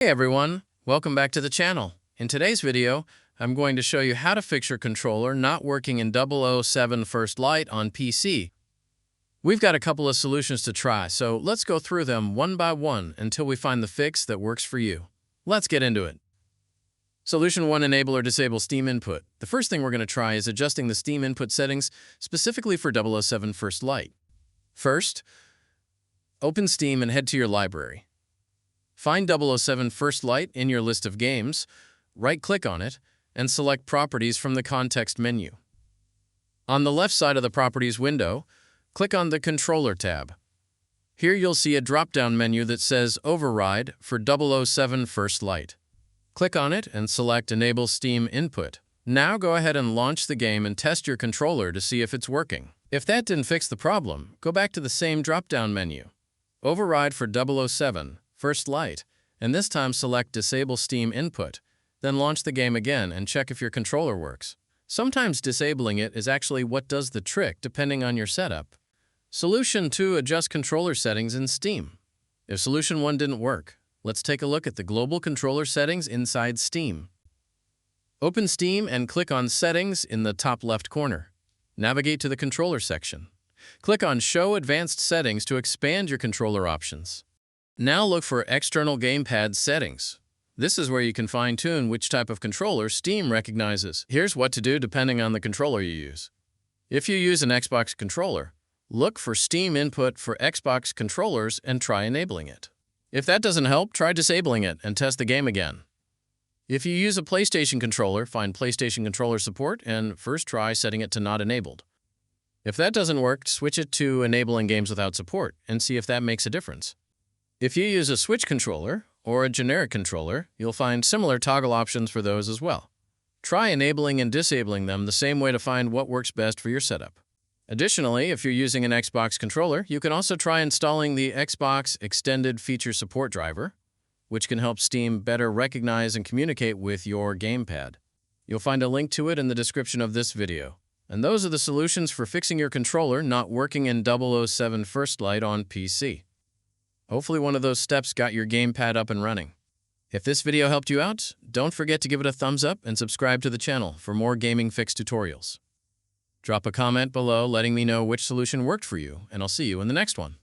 Hey everyone, welcome back to the channel. In today's video, I'm going to show you how to fix your controller not working in 007 First Light on PC. We've got a couple of solutions to try, so let's go through them one by one until we find the fix that works for you. Let's get into it. Solution 1. Enable or disable Steam input. The first thing we're going to try is adjusting the Steam input settings specifically for 007 First Light. First, open Steam and head to your library. Find 007 First Light in your list of games, right-click on it, and select Properties from the context menu. On the left side of the Properties window, click on the Controller tab. Here you'll see a drop-down menu that says Override for 007 First Light. Click on it and select Enable Steam Input. Now go ahead and launch the game and test your controller to see if it's working. If that didn't fix the problem, go back to the same drop-down menu. Override for 007 First Light, and this time select Disable Steam Input, then launch the game again and check if your controller works. Sometimes disabling it is actually what does the trick depending on your setup. Solution 2. Adjust controller settings in Steam. If Solution 1 didn't work, let's take a look at the global controller settings inside Steam. Open Steam and click on Settings in the top left corner. Navigate to the controller section. Click on Show Advanced Settings to expand your controller options. Now look for External Gamepad Settings. This is where you can fine-tune which type of controller Steam recognizes. Here's what to do depending on the controller you use. If you use an Xbox controller, look for Steam Input for Xbox controllers and try enabling it. If that doesn't help, try disabling it and test the game again. If you use a PlayStation controller, find PlayStation controller support and first try setting it to not enabled. If that doesn't work, switch it to enabling games without support and see if that makes a difference. If you use a Switch controller or a generic controller, you'll find similar toggle options for those as well. Try enabling and disabling them the same way to find what works best for your setup. Additionally, if you're using an Xbox controller, you can also try installing the Xbox Extended Feature Support driver, which can help Steam better recognize and communicate with your Gamepad. You'll find a link to it in the description of this video. And those are the solutions for fixing your controller not working in 007 First Light on PC. Hopefully one of those steps got your Gamepad up and running. If this video helped you out, don't forget to give it a thumbs up and subscribe to the channel for more gaming fix tutorials. Drop a comment below letting me know which solution worked for you, and I'll see you in the next one.